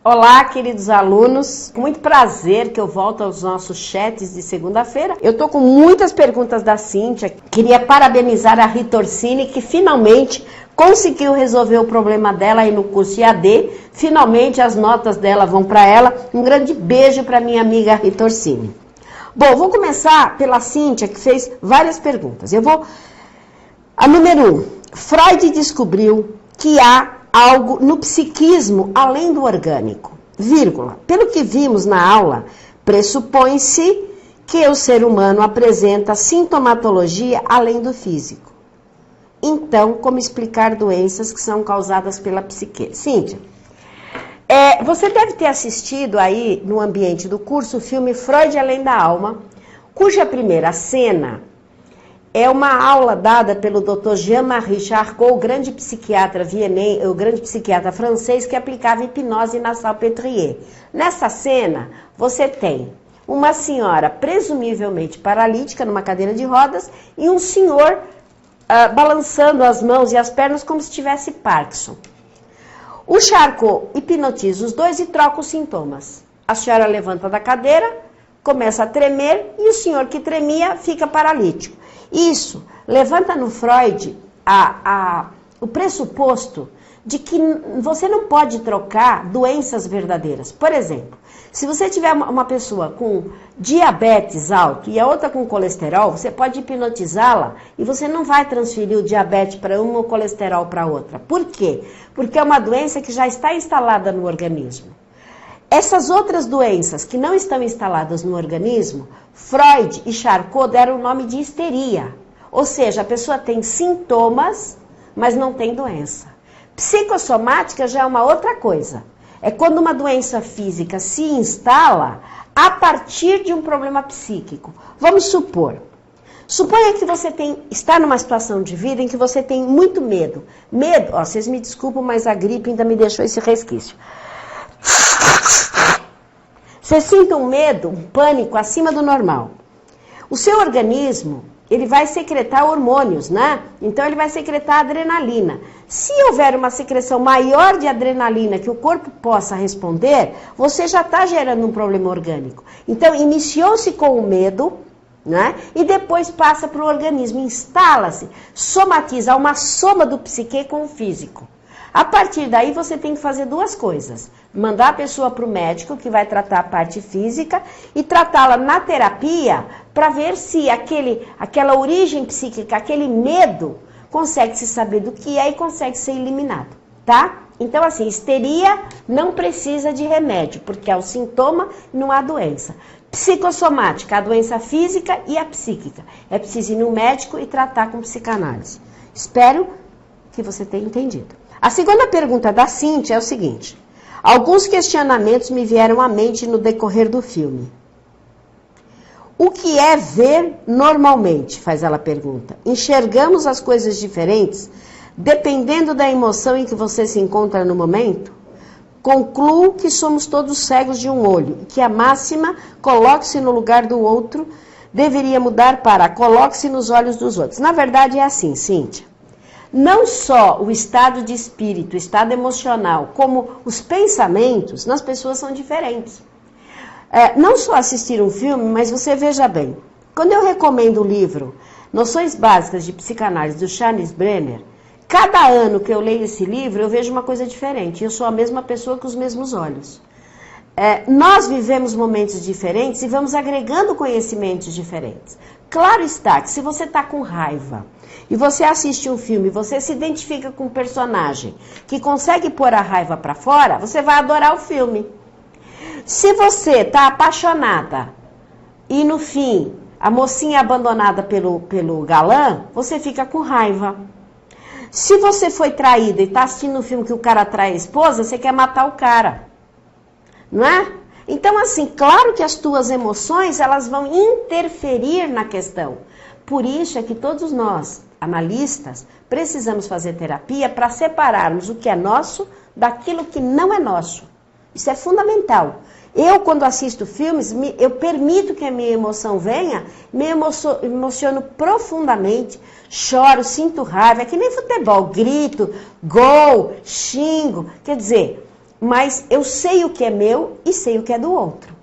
Olá, queridos alunos. Com muito prazer que eu volto aos nossos chats de segunda-feira. Eu tô com muitas perguntas da Cíntia. Queria parabenizar a Rita Orsini, que finalmente conseguiu resolver o problema dela aí no curso IAD. Finalmente as notas dela vão para ela. Um grande beijo para minha amiga Rita Orsini. Bom, vou começar pela Cíntia, que fez várias perguntas. A número 1. Freud descobriu que há algo no psiquismo além do orgânico, vírgula. Pelo que vimos na aula, pressupõe-se que o ser humano apresenta sintomatologia além do físico. Então, como explicar doenças que são causadas pela psique? Cíntia, você deve ter assistido aí no ambiente do curso o filme Freud Além da Alma, cuja primeira cena é uma aula dada pelo Dr. Jean-Marie Charcot, o grande psiquiatra o grande psiquiatra francês que aplicava hipnose na Salpêtrière. Nessa cena, você tem uma senhora presumivelmente paralítica numa cadeira de rodas e um senhor balançando as mãos e as pernas como se tivesse Parkinson. O Charcot hipnotiza os dois e troca os sintomas. A senhora levanta da cadeira, começa a tremer e o senhor que tremia fica paralítico. Isso levanta no Freud o pressuposto de que você não pode trocar doenças verdadeiras. Por exemplo, se você tiver uma pessoa com diabetes alto e a outra com colesterol, você pode hipnotizá-la e você não vai transferir o diabetes para uma ou o colesterol para outra. Por quê? Porque é uma doença que já está instalada no organismo. Essas outras doenças que não estão instaladas no organismo, Freud e Charcot deram o nome de histeria. Ou seja, a pessoa tem sintomas, mas não tem doença. Psicossomática já é uma outra coisa. É quando uma doença física se instala a partir de um problema psíquico. Vamos supor. Suponha que você está numa situação de vida em que você tem muito medo. Medo, vocês me desculpam, mas a gripe ainda me deixou esse resquício. Você sinta um medo, um pânico acima do normal. O seu organismo, ele vai secretar hormônios, né? Então ele vai secretar adrenalina. Se houver uma secreção maior de adrenalina que o corpo possa responder, você já está gerando um problema orgânico. Então iniciou-se com o medo, né? E depois passa para o organismo, instala-se, somatiza, uma soma do psique com o físico. A partir daí você tem que fazer duas coisas. Mandar a pessoa para o médico, que vai tratar a parte física, e tratá-la na terapia para ver se aquela origem psíquica, aquele medo, consegue se saber do que é e consegue ser eliminado, tá? Então, assim, histeria não precisa de remédio, porque é o sintoma, não há doença. Psicossomática, a doença física e a psíquica. É preciso ir no médico e tratar com psicanálise. Espero que você tenha entendido. A segunda pergunta da Cíntia é o seguinte. Alguns questionamentos me vieram à mente no decorrer do filme. O que é ver normalmente? Faz ela pergunta. Enxergamos as coisas diferentes dependendo da emoção em que você se encontra no momento? Concluo que somos todos cegos de um olho e que a máxima coloque-se no lugar do outro deveria mudar para coloque-se nos olhos dos outros. Na verdade é assim, Cíntia. Não só o estado de espírito, o estado emocional, como os pensamentos nas pessoas são diferentes. Não só assistir um filme, mas você veja bem. Quando eu recomendo o livro Noções Básicas de Psicanálise, do Charles Brenner, cada ano que eu leio esse livro, eu vejo uma coisa diferente. Eu sou a mesma pessoa com os mesmos olhos. Nós vivemos momentos diferentes e vamos agregando conhecimentos diferentes. Claro está que se você está com raiva e você assiste um filme, você se identifica com um personagem que consegue pôr a raiva para fora, você vai adorar o filme. Se você está apaixonada e no fim a mocinha é abandonada pelo galã, você fica com raiva. Se você foi traída e está assistindo um filme que o cara trai a esposa, você quer matar o cara. Não é? Então, assim, claro que as tuas emoções, elas vão interferir na questão. Por isso é que todos nós, analistas, precisamos fazer terapia para separarmos o que é nosso daquilo que não é nosso. Isso é fundamental. Eu, quando assisto filmes, eu permito que a minha emoção venha, me emociono profundamente, choro, sinto raiva, é que nem futebol, grito, gol, xingo. Quer dizer, mas eu sei o que é meu e sei o que é do outro.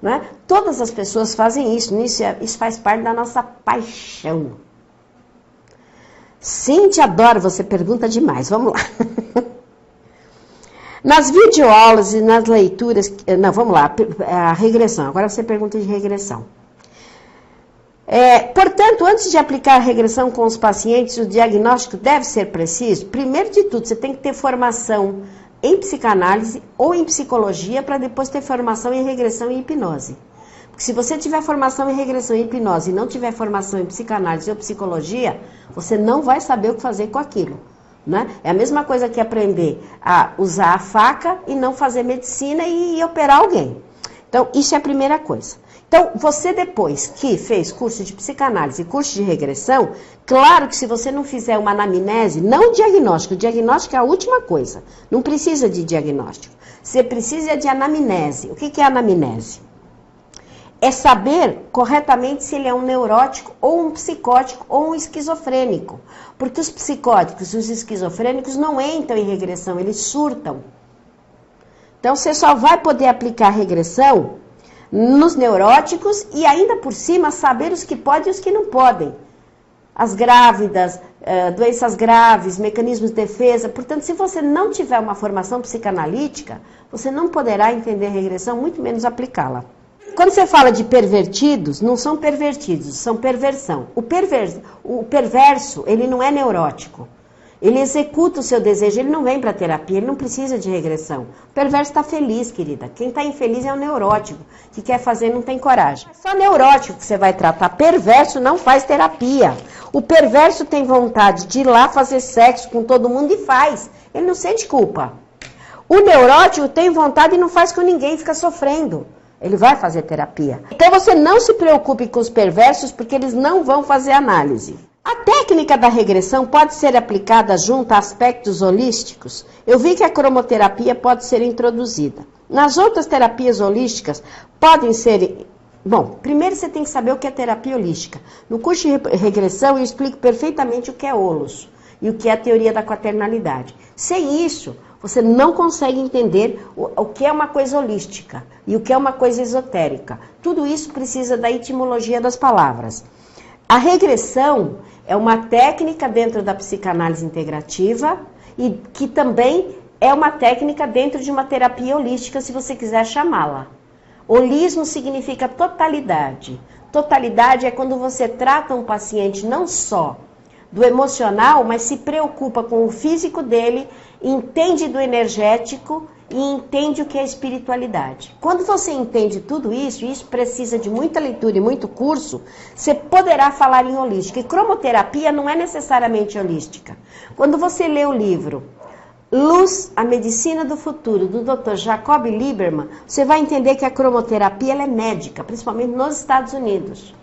Não é? Todas as pessoas fazem isso, isso faz parte da nossa paixão. Cintia, adoro, você pergunta demais, vamos lá. Nas videoaulas e nas leituras, não, vamos lá, a regressão, agora você pergunta de regressão. Portanto, antes de aplicar a regressão com os pacientes, o diagnóstico deve ser preciso. Primeiro de tudo, você tem que ter formação em psicanálise ou em psicologia para depois ter formação em regressão e hipnose. Porque se você tiver formação em regressão e hipnose e não tiver formação em psicanálise ou psicologia, você não vai saber o que fazer com aquilo. Né? É a mesma coisa que aprender a usar a faca e não fazer medicina e operar alguém. Então, isso é a primeira coisa. Então, você depois que fez curso de psicanálise e curso de regressão, claro que se você não fizer uma anamnese, não diagnóstico, o diagnóstico é a última coisa, não precisa de diagnóstico. Você precisa de anamnese. O que é anamnese? É saber corretamente se ele é um neurótico, ou um psicótico, ou um esquizofrênico. Porque os psicóticos e os esquizofrênicos não entram em regressão, eles surtam. Então, você só vai poder aplicar regressão nos neuróticos e ainda por cima saber os que podem e os que não podem. As grávidas, doenças graves, mecanismos de defesa. Portanto, se você não tiver uma formação psicanalítica, você não poderá entender regressão, muito menos aplicá-la. Quando você fala de pervertidos, não são pervertidos, são perversão. O perverso, ele não é neurótico. Ele executa o seu desejo, ele não vem para terapia, ele não precisa de regressão. O perverso está feliz, querida. Quem está infeliz é o neurótico, que quer fazer e não tem coragem. É só neurótico que você vai tratar. Perverso não faz terapia. O perverso tem vontade de ir lá fazer sexo com todo mundo e faz. Ele não sente culpa. O neurótico tem vontade e não faz com ninguém, fica sofrendo. Ele vai fazer terapia. Então você não se preocupe com os perversos, porque eles não vão fazer análise. A técnica da regressão pode ser aplicada junto a aspectos holísticos. Eu vi que a cromoterapia pode ser introduzida. Nas outras terapias holísticas podem ser... Bom, primeiro você tem que saber o que é terapia holística. No curso de regressão eu explico perfeitamente o que é holos e o que é a teoria da quaternalidade. Sem isso, você não consegue entender o que é uma coisa holística e o que é uma coisa esotérica. Tudo isso precisa da etimologia das palavras. A regressão é uma técnica dentro da psicanálise integrativa e que também é uma técnica dentro de uma terapia holística, se você quiser chamá-la. Holismo significa totalidade. Totalidade é quando você trata um paciente não só do emocional, mas se preocupa com o físico dele, entende do energético e entende o que é espiritualidade. Quando você entende tudo isso, e isso precisa de muita leitura e muito curso, você poderá falar em holística. E cromoterapia não é necessariamente holística. Quando você lê o livro Luz, a Medicina do Futuro, do Dr. Jacob Lieberman, você vai entender que a cromoterapia ela é médica, principalmente nos Estados Unidos.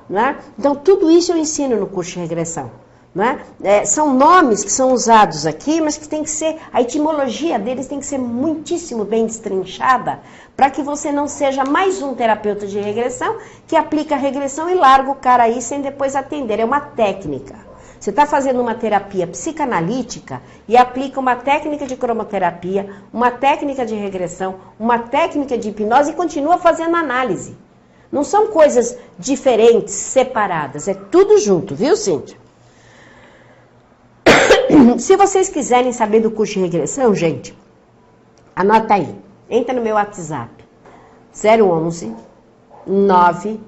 Não é? Então, tudo isso eu ensino no curso de regressão. Não é? São nomes que são usados aqui, mas que tem que ser, a etimologia deles tem que ser muitíssimo bem destrinchada, para que você não seja mais um terapeuta de regressão que aplica a regressão e larga o cara aí sem depois atender. É uma técnica. Você está fazendo uma terapia psicanalítica e aplica uma técnica de cromoterapia, uma técnica de regressão, uma técnica de hipnose e continua fazendo análise. Não são coisas diferentes, separadas, é tudo junto, viu, Cíntia? Se vocês quiserem saber do curso de regressão, gente, anota aí. Entra no meu WhatsApp. 011 9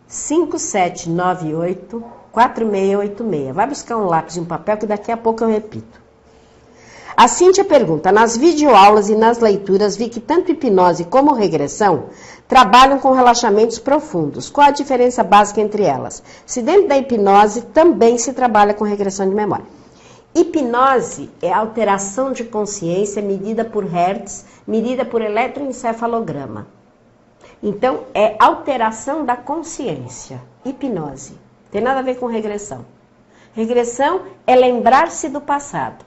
5798 4686. Vai buscar um lápis e um papel que daqui a pouco eu repito. A Cíntia pergunta, nas videoaulas e nas leituras vi que tanto hipnose como regressão trabalham com relaxamentos profundos. Qual a diferença básica entre elas? Se dentro da hipnose também se trabalha com regressão de memória. Hipnose é alteração de consciência medida por Hertz, medida por eletroencefalograma. Então, é alteração da consciência. Hipnose. Tem nada a ver com regressão. Regressão é lembrar-se do passado.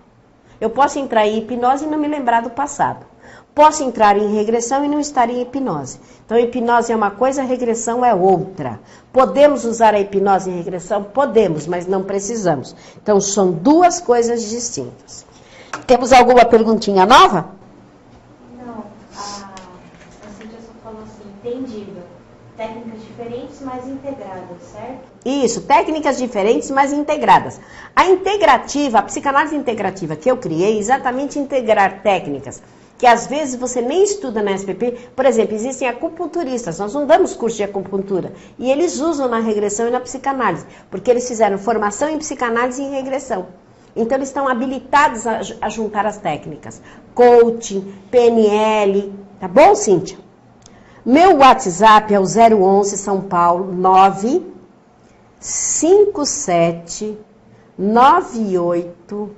Eu posso entrar em hipnose e não me lembrar do passado. Posso entrar em regressão e não estar em hipnose. Então, hipnose é uma coisa, regressão é outra. Podemos usar a hipnose em regressão? Podemos, mas não precisamos. Então, são duas coisas distintas. Temos alguma perguntinha nova? Entendido. Técnicas diferentes, mas integradas, certo? Isso, técnicas diferentes, mas integradas. A integrativa, a psicanálise integrativa que eu criei, é exatamente integrar técnicas que às vezes você nem estuda na SPP. Por exemplo, existem acupunturistas, nós não damos curso de acupuntura, e eles usam na regressão e na psicanálise, porque eles fizeram formação em psicanálise e em regressão. Então eles estão habilitados a juntar as técnicas. Coaching, PNL, tá bom, Cíntia? Meu WhatsApp é o 011 São Paulo 957 98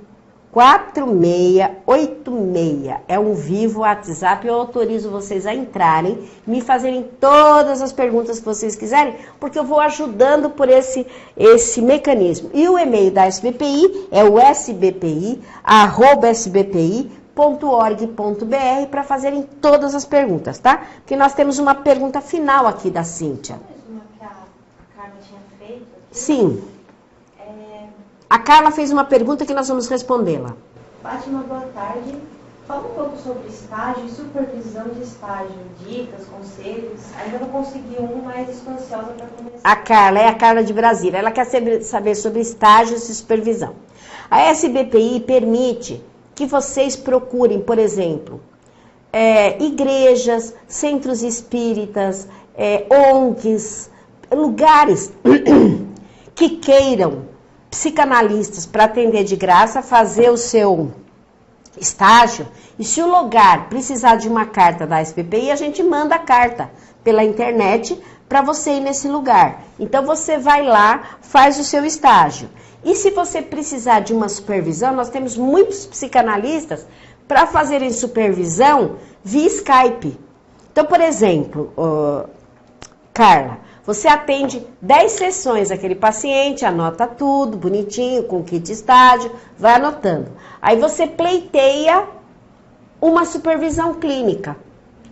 4686. É um vivo WhatsApp. Eu autorizo vocês a entrarem, me fazerem todas as perguntas que vocês quiserem, porque eu vou ajudando por esse mecanismo. E o e-mail da SBPI é o sbpi@sbpi.org.br para fazerem todas as perguntas, tá? Porque nós temos uma pergunta final aqui da Cíntia. Uma que a Carla tinha feito aqui. Sim. A Carla fez uma pergunta que nós vamos respondê-la. Fátima, boa tarde. Fala um pouco sobre estágio e supervisão de estágio. Dicas, conselhos. Ainda não consegui um, mas estou ansiosa para começar. A Carla é a Carla de Brasília. Ela quer saber sobre estágios e supervisão. A SBPI permite que vocês procurem, por exemplo, igrejas, centros espíritas, ONGs, lugares que queiram psicanalistas para atender de graça, fazer o seu estágio. E se o lugar precisar de uma carta da SBPI, a gente manda a carta pela internet para você ir nesse lugar. Então você vai lá, faz o seu estágio. E se você precisar de uma supervisão, nós temos muitos psicanalistas para fazerem supervisão via Skype. Então, por exemplo, Carla, você atende 10 sessões aquele paciente, anota tudo, bonitinho, com kit estágio, vai anotando. Aí você pleiteia uma supervisão clínica.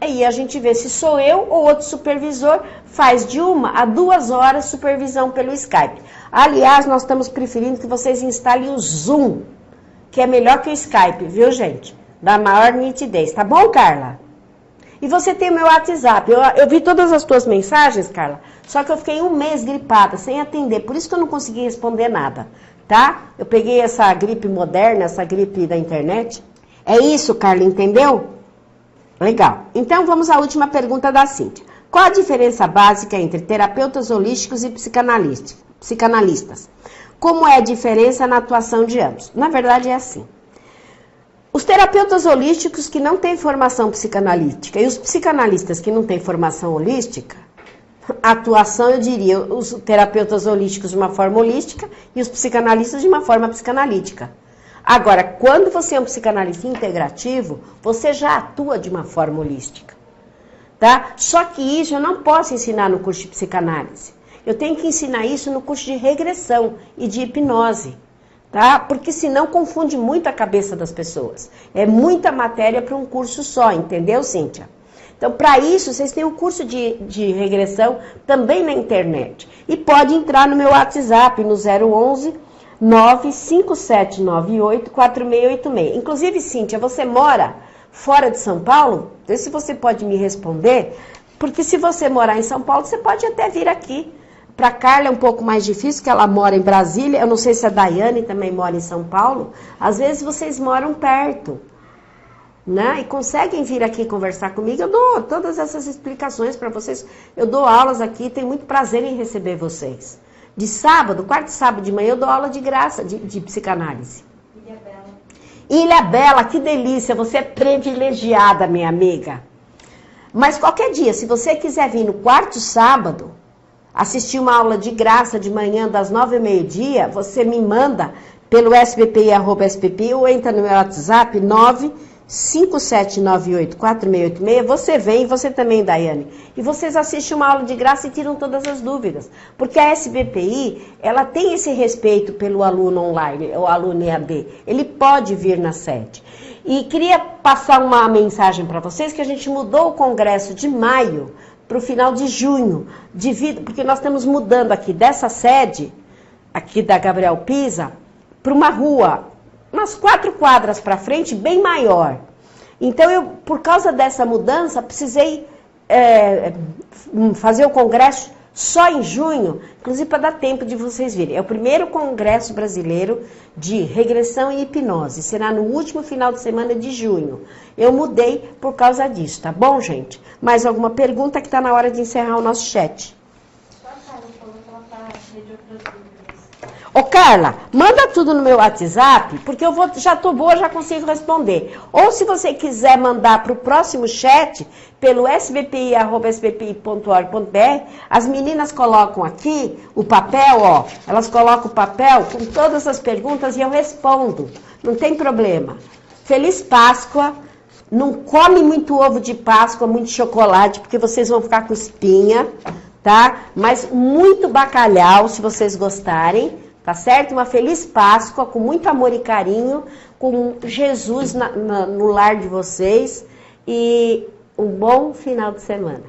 Aí a gente vê se sou eu ou outro supervisor, faz de 1 a 2 horas supervisão pelo Skype. Aliás, nós estamos preferindo que vocês instalem o Zoom, que é melhor que o Skype, viu, gente? Dá maior nitidez, tá bom, Carla? E você tem o meu WhatsApp. Eu vi todas as tuas mensagens, Carla, só que eu fiquei 1 mês gripada, sem atender, por isso que eu não consegui responder nada, tá? Eu peguei essa gripe moderna, essa gripe da internet. É isso, Carla, entendeu? Legal. Então, vamos à última pergunta da Cíntia. Qual a diferença básica entre terapeutas holísticos e psicanalistas? Como é a diferença na atuação de ambos? Na verdade, é assim. Os terapeutas holísticos que não têm formação psicanalítica e os psicanalistas que não têm formação holística, a atuação, eu diria, os terapeutas holísticos de uma forma holística e os psicanalistas de uma forma psicanalítica. Agora, quando você é um psicanalista integrativo, você já atua de uma forma holística, tá? Só que isso eu não posso ensinar no curso de psicanálise. Eu tenho que ensinar isso no curso de regressão e de hipnose, tá? Porque senão confunde muito a cabeça das pessoas. É muita matéria para um curso só, entendeu, Cíntia? Então, para isso, vocês têm um curso de regressão também na internet. E pode entrar no meu WhatsApp, no 011 95798 4686. Inclusive, Cíntia, você mora fora de São Paulo? Vê se você pode me responder, porque se você morar em São Paulo, você pode até vir aqui. Para a Carla é um pouco mais difícil, que ela mora em Brasília. Eu não sei se a Daiane também mora em São Paulo. Às vezes vocês moram perto, né? E conseguem vir aqui conversar comigo. Eu dou todas essas explicações para vocês. Eu dou aulas aqui, tenho muito prazer em receber vocês. De sábado, quarto sábado de manhã, eu dou aula de graça de psicanálise. Ilha Bela. Ilha Bela, que delícia, você é privilegiada, minha amiga. Mas qualquer dia, se você quiser vir no quarto sábado, assistir uma aula de graça de manhã, das 9h ao meio-dia, você me manda pelo sbpi@sbpi ou entra no meu WhatsApp, 957984686, você vem, você também, Daiane, e vocês assistem uma aula de graça e tiram todas as dúvidas, porque a SBPI, ela tem esse respeito pelo aluno online, o aluno EAD, ele pode vir na sede. E queria passar uma mensagem para vocês, que a gente mudou o congresso de maio para o final de junho, porque nós estamos mudando aqui dessa sede, aqui da Gabriel Pisa, para uma rua, umas 4 quadras para frente, bem maior. Então, por causa dessa mudança, precisei fazer o congresso só em junho, inclusive para dar tempo de vocês virem. É o primeiro congresso brasileiro de regressão e hipnose. Será no último final de semana de junho. Eu mudei por causa disso, tá bom, gente? Mais alguma pergunta que está na hora de encerrar o nosso chat? Só a Carla falou que ela está cheia de outras dúvidas. Ô, Carla, manda tudo no meu WhatsApp, porque eu já tô boa, já consigo responder. Ou se você quiser mandar para o próximo chat, pelo sbpi@sbpi.org.br, as meninas colocam aqui o papel, ó. Elas colocam o papel com todas as perguntas e eu respondo. Não tem problema. Feliz Páscoa. Não come muito ovo de Páscoa, muito chocolate, porque vocês vão ficar com espinha, tá? Mas muito bacalhau, se vocês gostarem. Tá certo? Uma feliz Páscoa, com muito amor e carinho, com Jesus no lar de vocês e um bom final de semana.